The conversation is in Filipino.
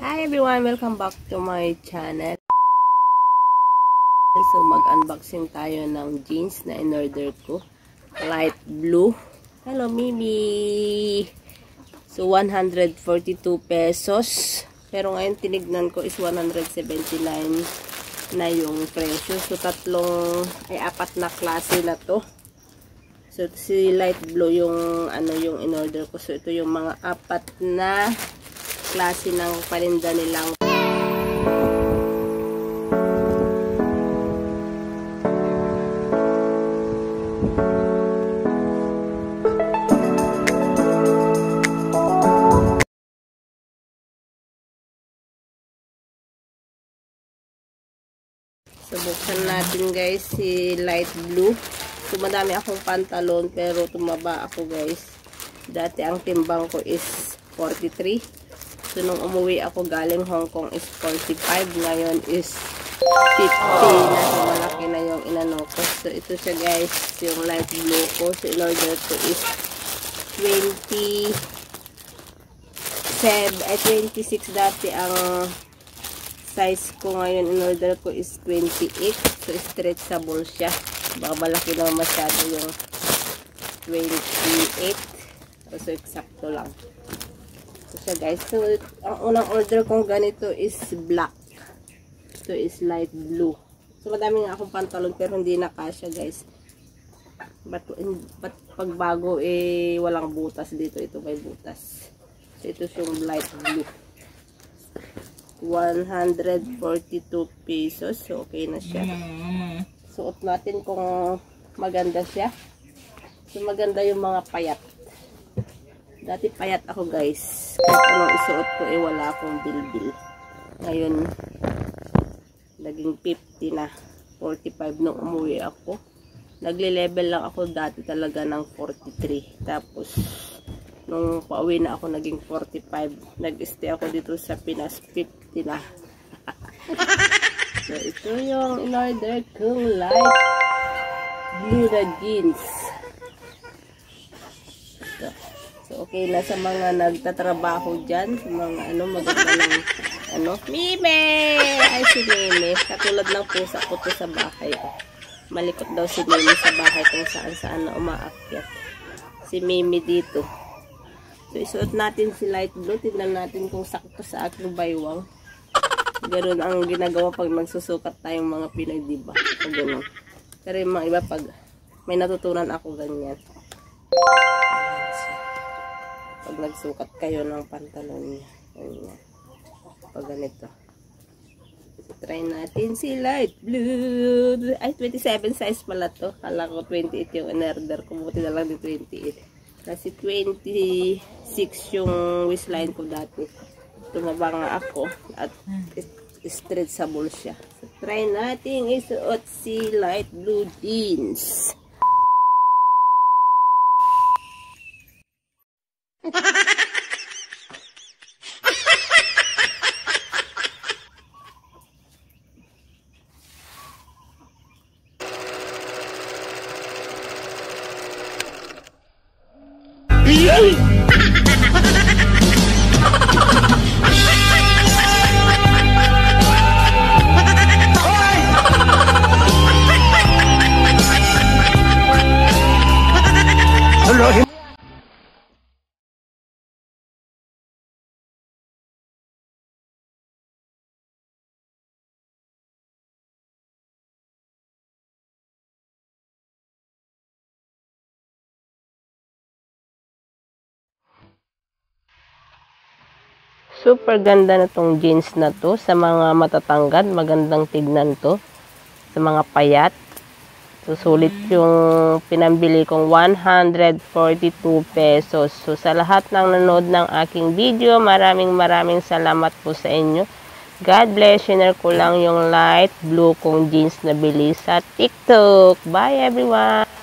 Hi everyone! Welcome back to my channel. So mag-unboxing tayo ng jeans na in-order ko. Light blue. Hello Mimi! So 142 pesos. Pero ngayon tinignan ko is 179 na yung presyo. So apat na klase na to. So si light blue yung yung in-order ko. So ito yung mga apat na klase ng paninda nilang. So buksan natin guys si light blue. So madami akong pantalon pero tumaba ako guys. Dati ang timbang ko is 43. So, nung umuwi ako galing Hong Kong is 45. Ngayon is 50 na. So, malaki na yung inano ko. So, ito siya guys. Yung light blue ko. So, in-order ko is 26 dati ang size ko. Ngayon, in-order ko is 28. So, stretchable siya. Baka malaki naman masyado yung 28. So, eksakto lang. Siya guys. So, ang unang order kong ganito is black. Ito is light blue. So, madami nga akong pantalon pero hindi na kasya guys. But pag bago walang butas dito. Ito may butas. So, ito yung light blue. 142 pesos. So, okay na siya. Suot natin kung maganda siya. So, maganda yung mga payat. Dati payat ako guys. Kahit anong isuot ko wala akong bilbil. Ngayon, naging 50 na. 45 nung umuwi ako. Nagle-level lang ako dati talaga ng 43. Tapos, nung pauwi na ako naging 45. Nag-stay ako dito sa Pinas 50 na. So, ito yung in-order kong light blue na jeans. So, okay na sa mga nagtatrabaho dyan. Sa mga maganda ng Mime! Ay, si Mime. Katulad ng pusa ko to sa bahay. Malikot daw si Mime sa bahay kung saan na umaakyat. Si Mime dito. So, isuot natin si light blue. Tignan natin kung sakto sa aking baywang. Ganun ang ginagawa pag magsusukat tayong mga Pinoy, diba? O ganun. Pero yung mga iba pag may natutunan ako ganyan. Pag nagsukat kayo ng pantalon niya. Ayan. Pag ganito. So, try natin si light blue. Ay, 27 size pala to. Kala ko 28 yung in-order ko. Buti na lang di 28. Kasi 26 yung waistline ko dati. Tumaba nga ako. At stretchable siya. So, try natin isuot si light blue jeans. Super ganda na tong jeans na to. Sa mga matatangkad, magandang tignan to. Sa mga payat. So, sulit yung pinambili kong 142 pesos. So, sa lahat ng nanood ng aking video, maraming salamat po sa inyo. God bless. Share ko lang yung light blue kong jeans na bili sa TikTok. Bye everyone!